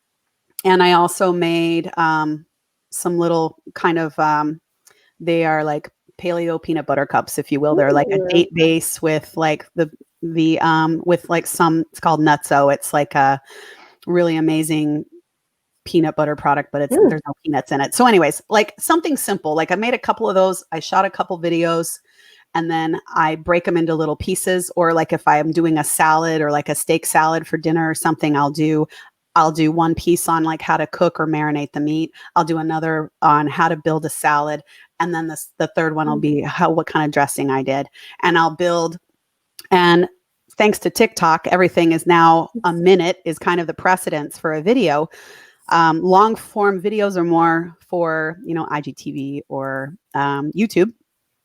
I also made some little kind of, they are like paleo peanut butter cups, if you will. They're like a date base with like the with like some, it's called Nutso. It's like a really amazing peanut butter product, but there's no peanuts in it. So anyways, like something simple. Like I made a couple of those. I shot a couple videos and then I break them into little pieces. Or like if I am doing a salad or like a steak salad for dinner or something, I'll do one piece on like how to cook or marinate the meat. I'll do another on how to build a salad. And then the third one will be what kind of dressing I did. And I'll build. And thanks to TikTok, everything is now a minute is kind of the precedence for a video. Long form videos are more for, you know, IGTV or YouTube.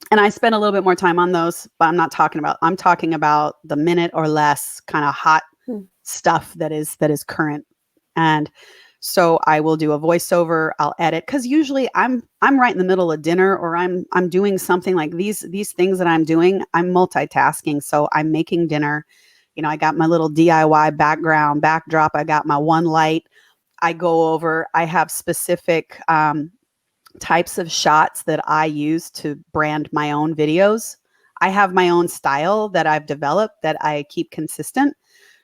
And I spend a little bit more time on those, but I'm talking about the minute or less kind of hot stuff that is current. And so I will do a voiceover, I'll edit, because usually I'm right in the middle of dinner, or I'm doing something like these things that I'm doing. I'm multitasking. So I'm making dinner. You know, I got my little DIY backdrop. I got my one light. I go over, I have specific types of shots that I use to brand my own videos. I have my own style that I've developed that I keep consistent.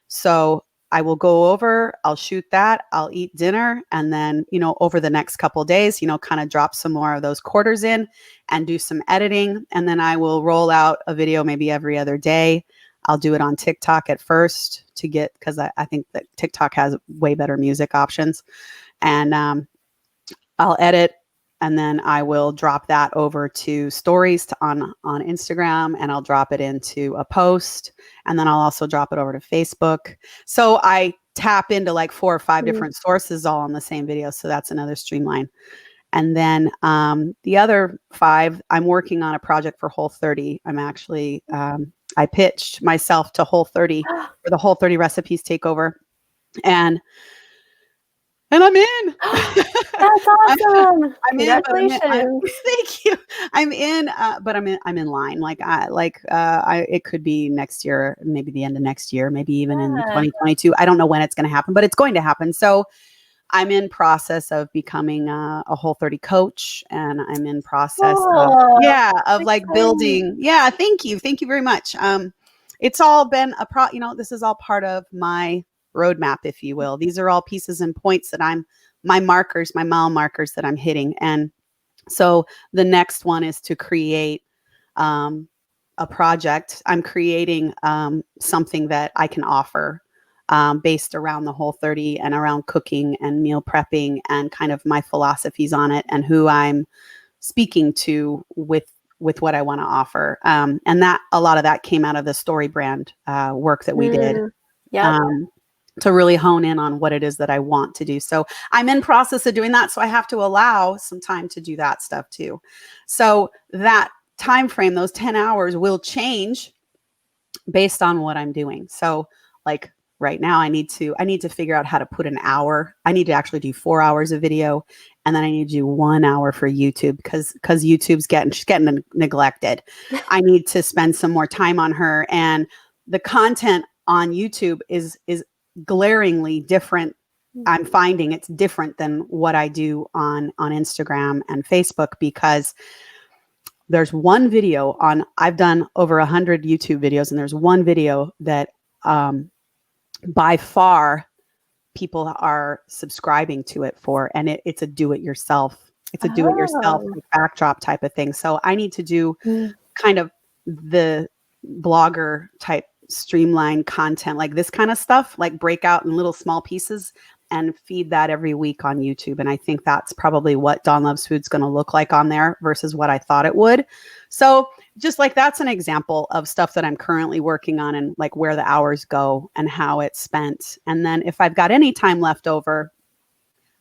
So I will go over, I'll shoot that, I'll eat dinner, and then, you know, over the next couple of days, you know, kind of drop some more of those quarters in and do some editing. And then I will roll out a video maybe every other day. I'll do it on TikTok at first because I think that TikTok has way better music options. And I'll edit, and then I will drop that over to stories on Instagram, and I'll drop it into a post, and then I'll also drop it over to Facebook. So I tap into like 4 or 5 different sources all on the same video. So that's another streamline. And then the other 5, I'm working on a project for Whole30. I'm actually, I pitched myself to Whole30 for the Whole30 recipes takeover. And I'm in. That's awesome. Congratulations. Thank you. I'm in, but I'm in line. It could be next year, maybe the end of next year, maybe even in 2022. I don't know when it's going to happen, but it's going to happen. So I'm in process of becoming a Whole30 coach, and I'm in process of like building. Yeah. Thank you. Thank you very much. It's all been this is all part of my roadmap, if you will. These are all pieces and points that my mile markers that I'm hitting. And so the next one is to create a project. I'm creating something that I can offer based around the Whole30 and around cooking and meal prepping and kind of my philosophies on it and who I'm speaking to with what I want to offer. And that a lot of that came out of the story brand work that we did. Yeah. To really hone in on what it is that I want to do. So I'm in process of doing that. So I have to allow some time to do that stuff too. So that time frame, those 10 hours will change based on what I'm doing. So like right now I need to figure out how to put an hour. I need to actually do 4 hours of video, and then I need to do 1 hour for YouTube because YouTube's getting neglected. I need to spend some more time on her, and the content on YouTube is glaringly different. I'm finding it's different than what I do on Instagram and Facebook, because there's one video on, I've done over 100 YouTube videos, and there's one video that by far people are subscribing to it for, and it's a do-it-yourself. It's a do-it-yourself backdrop type of thing. So I need to do kind of the blogger type streamlined content, like this kind of stuff, like break out in little small pieces and feed that every week on YouTube. And I think that's probably what Dawn Loves Food's going to look like on there versus what I thought it would. So just like that's an example of stuff that I'm currently working on, and like where the hours go and how it's spent. And then if I've got any time left over,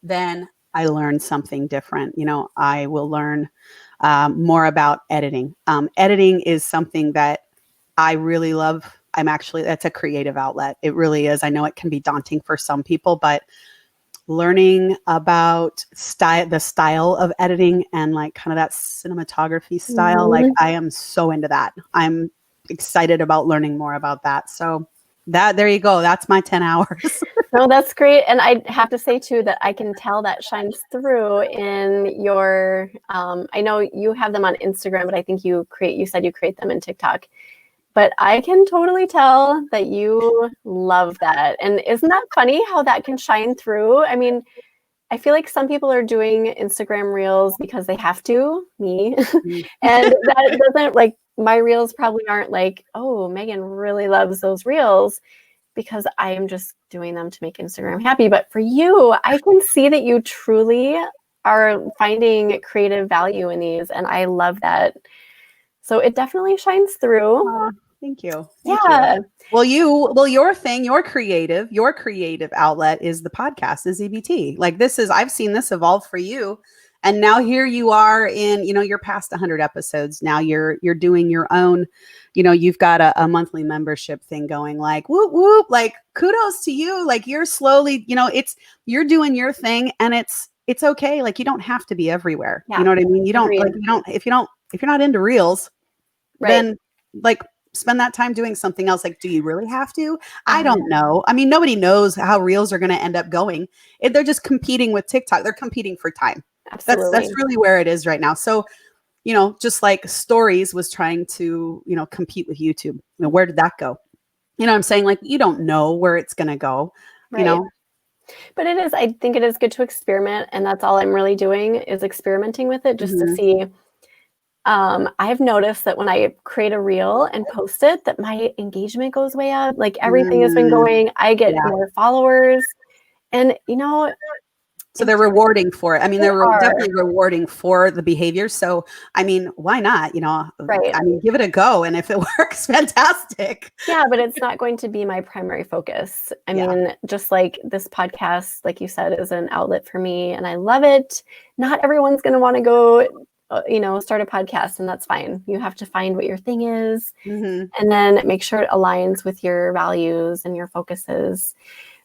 then I learn something different. You know, I will learn more about editing. Editing is something that I really love. That's a creative outlet. It really is. I know it can be daunting for some people, but learning about the style of editing and like kind of that cinematography style, like I am so into that. I'm excited about learning more about that. So there you go. That's my 10 hours. No, that's great. And I have to say too, that I can tell that shines through in your, I know you have them on Instagram, but I think you said you create them in TikTok. But I can totally tell that you love that. And isn't that funny how that can shine through? I mean, I feel like some people are doing Instagram reels because they have to, me. And that doesn't, like, my reels probably aren't like, oh, Megan really loves those reels, because I am just doing them to make Instagram happy. But for you, I can see that you truly are finding creative value in these. And I love that. So it definitely shines through. Thank you. Thank you. Well, your thing, your creative outlet is the podcast, is EBT. Like I've seen this evolve for you. And now here you are in, you're past 100 episodes. Now you're doing your own, you've got a monthly membership thing going, like, whoop, whoop, like kudos to you. Like you're slowly, you're doing your thing, and it's okay. Like you don't have to be everywhere. Yeah. You know what I mean? You don't, if you're not into reels, right, then like spend that time doing something else. Like, do you really have to? I don't know. I mean, nobody knows how reels are going to end up going. They're just competing with TikTok. They're competing for time. Absolutely. That's really where it is right now. So, just like stories was trying to, compete with YouTube. Where did that go? I'm saying, like, you don't know where it's going to go, right. But I think it is good to experiment. And that's all I'm really doing, is experimenting with it, just to see. I've noticed that when I create a reel and post it, that my engagement goes way up. Like everything has been going. I get more followers, and so they're rewarding for it. I mean, they're definitely rewarding for the behavior. So, I mean, why not? Right. I mean, give it a go. And if it works, fantastic. Yeah, but it's not going to be my primary focus. I mean, just like this podcast, like you said, is an outlet for me, and I love it. Not everyone's going to want to go start a podcast, and that's fine. You have to find what your thing is, and then make sure it aligns with your values and your focuses.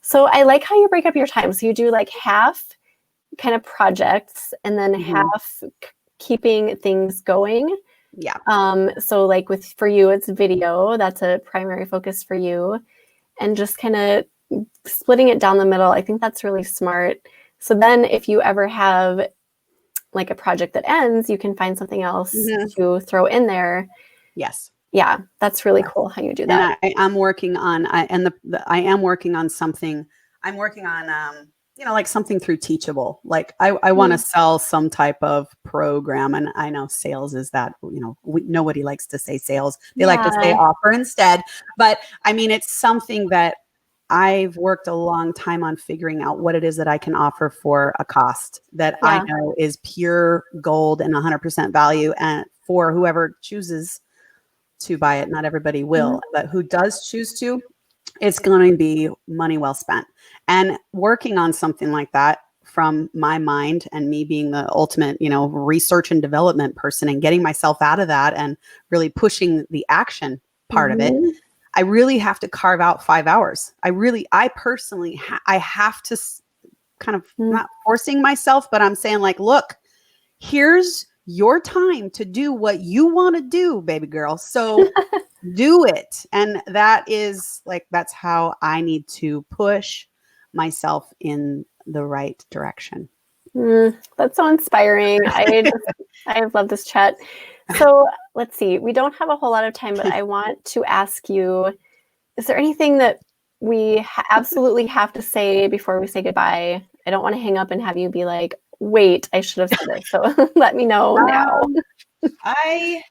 So I like how you break up your time. So you do like half kind of projects, and then half keeping things going. Yeah. So like for you, it's video. That's a primary focus for you, and just kind of splitting it down the middle. I think that's really smart. So then if you ever have like a project that ends, you can find something else to throw in there. Yes. Yeah, that's really cool how you do that. And I'm working on, I am working on something. I'm working on, like something through Teachable. Like I want to sell some type of program, and I know sales is that, nobody likes to say sales. They like to say offer instead. But I mean, it's something that I've worked a long time on figuring out what it is that I can offer for a cost that I know is pure gold and 100% value, and for whoever chooses to buy it. Not everybody will, but who does choose to, it's going to be money well spent. And working on something like that from my mind and me being the ultimate, research and development person and getting myself out of that and really pushing the action part of it, I really have to carve out 5 hours. I personally, I have to kind of not forcing myself, but I'm saying like, look, here's your time to do what you want to do, baby girl. So do it. And that is like, that's how I need to push myself in the right direction. That's so inspiring. I love this chat. So let's see, we don't have a whole lot of time, but I want to ask you, is there anything that we absolutely have to say before we say goodbye? I don't want to hang up and have you be like, wait, I should have said this. So let me know now. I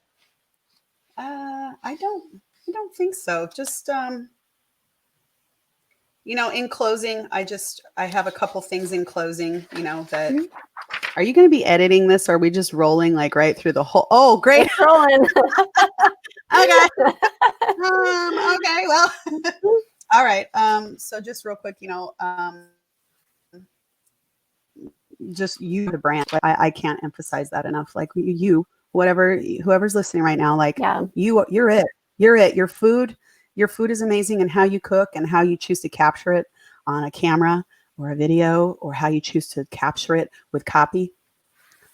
don't think so. Just, in closing, I have a couple things in closing, that are you going to be editing this? Or are we just rolling like right through the whole? Oh, great. It's rolling. Okay. Okay. Well, all right. So just real quick, just you, the brand. I can't emphasize that enough. Like whoever's listening right now, like you're it. You're it. Your food is amazing, and how you cook and how you choose to capture it on a camera or a video, or how you choose to capture it with copy.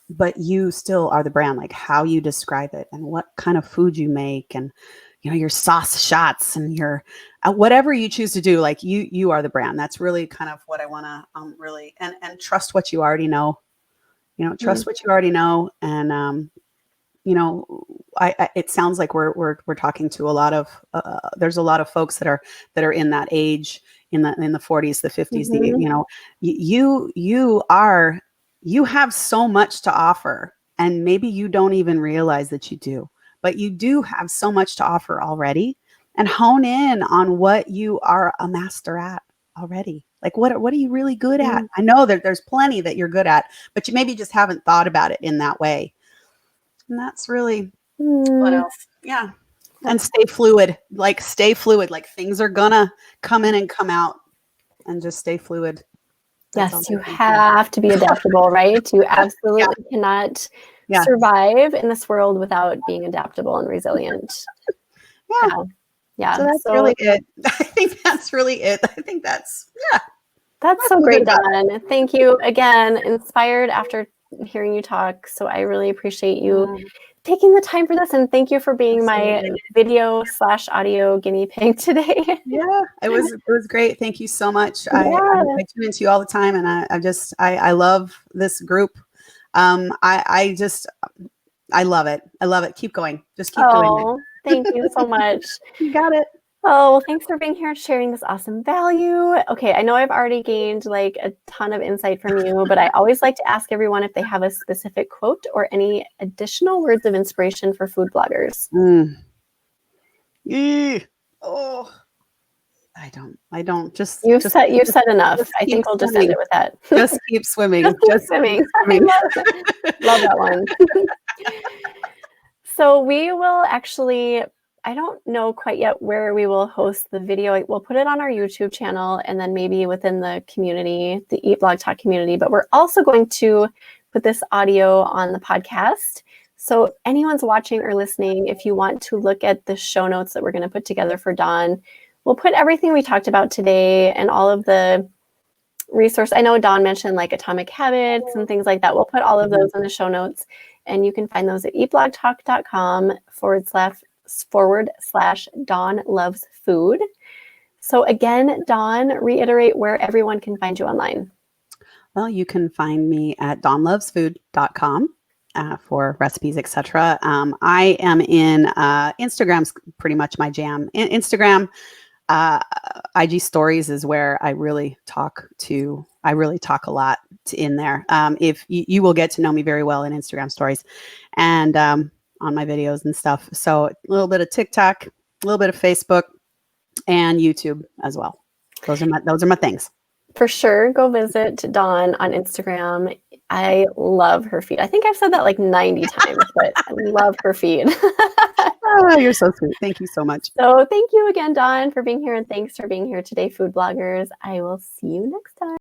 But you still are the brand, like how you describe it and what kind of food you make, and your sauce shots and your whatever you choose to do, like you are the brand. That's really kind of what I want to really and trust what you already know. Trust what you already know, and it sounds like we're talking to a lot of there's a lot of folks that are in that age, in the 40s, the 50s. You have so much to offer, and maybe you don't even realize that you do, but you do have so much to offer already, and hone in on what you are a master at already. Like what are you really good at? I know that there's plenty that you're good at, but you maybe just haven't thought about it in that way. And that's really what else. Yeah. And stay fluid. Like things are gonna come in and come out, and just stay fluid. Yes, you have to be adaptable, right? You absolutely cannot survive in this world without being adaptable and resilient. Yeah. So that's really it. I think that's really it. I think that's so great, Dawn. Thank you again. Inspired after hearing you talk. So I really appreciate you taking the time for this, and thank you for being my video/audio guinea pig today. Yeah, it was great. Thank you so much. I tune into you all the time, and I love this group. I love it. I love it. Keep going. Just keep doing it. Thank you so much. You got it. Oh, well, thanks for being here and sharing this awesome value. Okay, I know I've already gained like a ton of insight from you, but I always like to ask everyone if they have a specific quote or any additional words of inspiration for food bloggers. Oh, I don't. Just you've said enough. I think we'll just end it with that. Just keep swimming. Just swimming. Love that one. So we will actually, I don't know quite yet where we will host the video. We'll put it on our YouTube channel, and then maybe within the community, the Eat Blog Talk community. But we're also going to put this audio on the podcast. So anyone's watching or listening, if you want to look at the show notes that we're going to put together for Dawn, we'll put everything we talked about today and all of the resource. I know Dawn mentioned like Atomic Habits and things like that. We'll put all of those in the show notes, and you can find those at eatblogtalk.com/Dawn Loves Food. So again, Dawn, reiterate where everyone can find you online. Well, you can find me at dawnlovesfood.com for recipes, etc. I am in Instagram's pretty much my jam. Instagram, IG stories is where I really talk a lot in there. If you will get to know me very well in Instagram stories and on my videos and stuff. So a little bit of TikTok, a little bit of Facebook, and YouTube as well. Those are my things. For sure, go visit Dawn on Instagram. I love her feed. I think I've said that like 90 times, but I love her feed. Oh, you're so sweet. Thank you so much. So thank you again, Dawn, for being here, and thanks for being here today, food bloggers. I will see you next time.